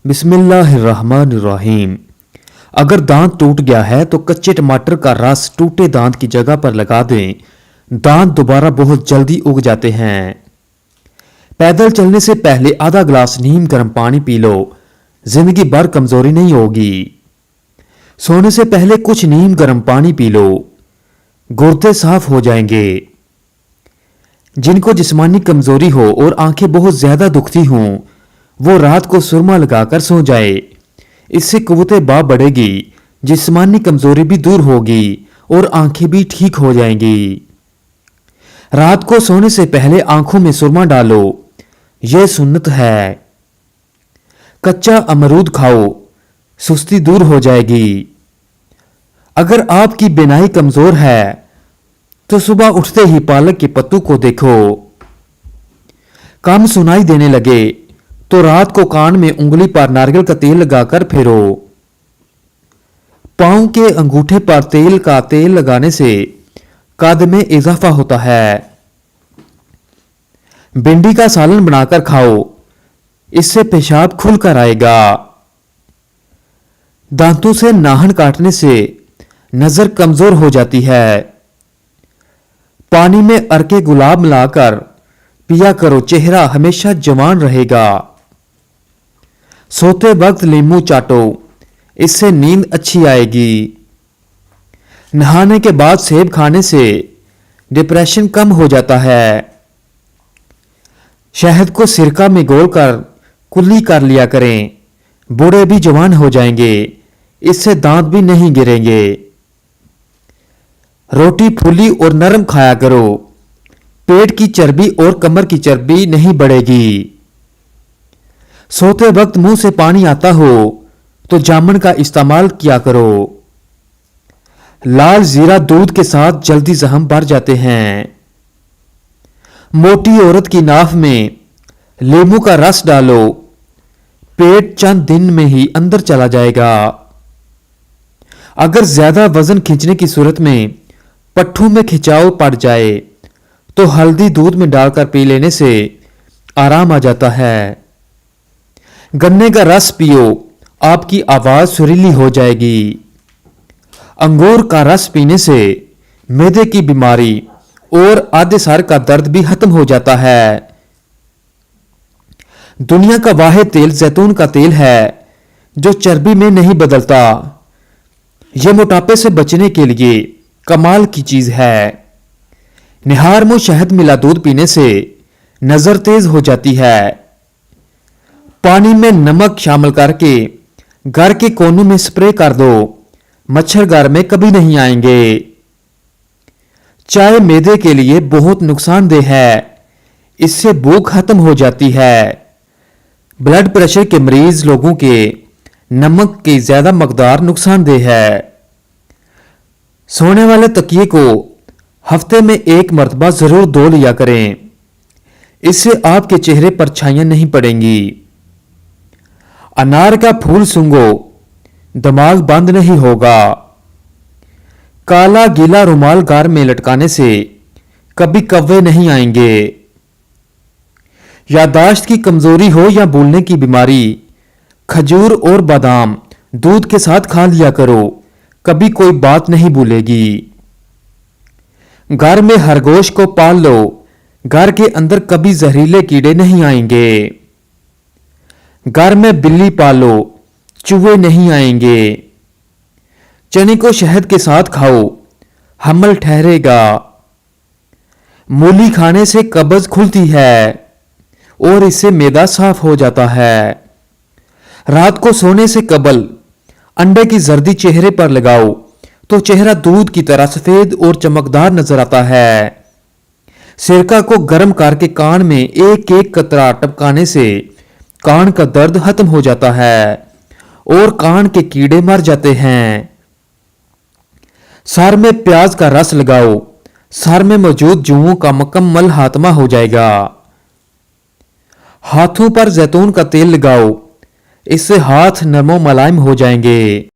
बिस्मिल्लाहिर्रहमानिर्रहीम। अगर दांत टूट गया है तो कच्चे टमाटर का रस टूटे दांत की जगह पर लगा दें। दांत दोबारा बहुत जल्दी उग जाते हैं। पैदल चलने से पहले आधा गिलास नीम गर्म पानी पी लो, जिंदगी भर कमजोरी नहीं होगी। सोने से पहले कुछ नीम गर्म पानी पी लो, गुर्दे साफ हो जाएंगे। जिनको जिस्मानी कमजोरी हो और आंखें बहुत ज्यादा दुखती हों, वो रात को सुरमा लगाकर सो जाए। इससे कुव्वते बाप बढ़ेगी, जिस्मानी कमजोरी भी दूर होगी और आंखें भी ठीक हो जाएंगी। रात को सोने से पहले आंखों में सुरमा डालो, यह सुन्नत है। कच्चा अमरूद खाओ, सुस्ती दूर हो जाएगी। अगर आपकी बीनाई कमजोर है तो सुबह उठते ही पालक के पत्तों को देखो। कम सुनाई देने लगे तो रात को कान में उंगली पर नारियल का तेल लगाकर फेरो। पांव के अंगूठे पर तेल लगाने से कद में इजाफा होता है। भिंडी का सालन बनाकर खाओ, इससे पेशाब खुलकर आएगा। दांतों से नाखून काटने से नजर कमजोर हो जाती है। पानी में अरके गुलाब मिलाकर पिया करो, चेहरा हमेशा जवान रहेगा। सोते वक्त नींबू चाटो, इससे नींद अच्छी आएगी। नहाने के बाद सेब खाने से डिप्रेशन कम हो जाता है। शहद को सिरका में घोलकर कुल्ली कर लिया करें, बूढ़े भी जवान हो जाएंगे। इससे दांत भी नहीं गिरेंगे। रोटी फूली और नरम खाया करो, पेट की चर्बी और कमर की चर्बी नहीं बढ़ेगी। सोते वक्त मुंह से पानी आता हो तो जामुन का इस्तेमाल किया करो। लाल जीरा दूध के साथ जल्दी जख्म भर जाते हैं। मोटी औरत की नाफ में नींबू का रस डालो, पेट चंद दिन में ही अंदर चला जाएगा। अगर ज्यादा वजन खींचने की सूरत में पट्ठों में खिंचाव पड़ जाए तो हल्दी दूध में डालकर पी लेने से आराम आ जाता है। गन्ने का रस पियो, आपकी आवाज सुरीली हो जाएगी। अंगूर का रस पीने से मैदे की बीमारी और आधे सर का दर्द भी खत्म हो जाता है। दुनिया का वाहिद तेल जैतून का तेल है जो चर्बी में नहीं बदलता। यह मोटापे से बचने के लिए कमाल की चीज है। निहार में शहद मिला दूध पीने से नजर तेज हो जाती है। पानी में नमक शामिल करके घर के कोनों में स्प्रे कर दो, मच्छर घर में कभी नहीं आएंगे। चाय मैदे के लिए बहुत नुकसानदेह है, इससे भूख खत्म हो जाती है। ब्लड प्रेशर के मरीज लोगों के नमक की ज्यादा मकदार नुकसानदेह है। सोने वाले तकिए को हफ्ते में एक मर्तबा जरूर धो लिया करें, इससे आपके चेहरे पर छाइयां नहीं पड़ेंगी। अनार का फूल सूंघो, दिमाग बंद नहीं होगा। काला गीला रुमाल घर में लटकाने से कभी कव्वे नहीं आएंगे। यादाश्त की कमजोरी हो या भूलने की बीमारी, खजूर और बादाम दूध के साथ खा लिया करो, कभी कोई बात नहीं भूलेगी। घर में खरगोश को पाल लो, घर के अंदर कभी जहरीले कीड़े नहीं आएंगे। घर में बिल्ली पालो, चूहे नहीं आएंगे। चने को शहद के साथ खाओ, हमल ठहरेगा। मूली खाने से कब्ज खुलती है और इससे मैदा साफ हो जाता है। रात को सोने से कबल अंडे की जर्दी चेहरे पर लगाओ तो चेहरा दूध की तरह सफेद और चमकदार नजर आता है। सिरका को गर्म करके कान में एक एक कतरा टपकाने से कान का दर्द खत्म हो जाता है और कान के कीड़े मर जाते हैं। सर में प्याज का रस लगाओ, सर में मौजूद जुओं का मुकम्मल खात्मा हो जाएगा। हाथों पर जैतून का तेल लगाओ, इससे हाथ नरमो मुलायम हो जाएंगे।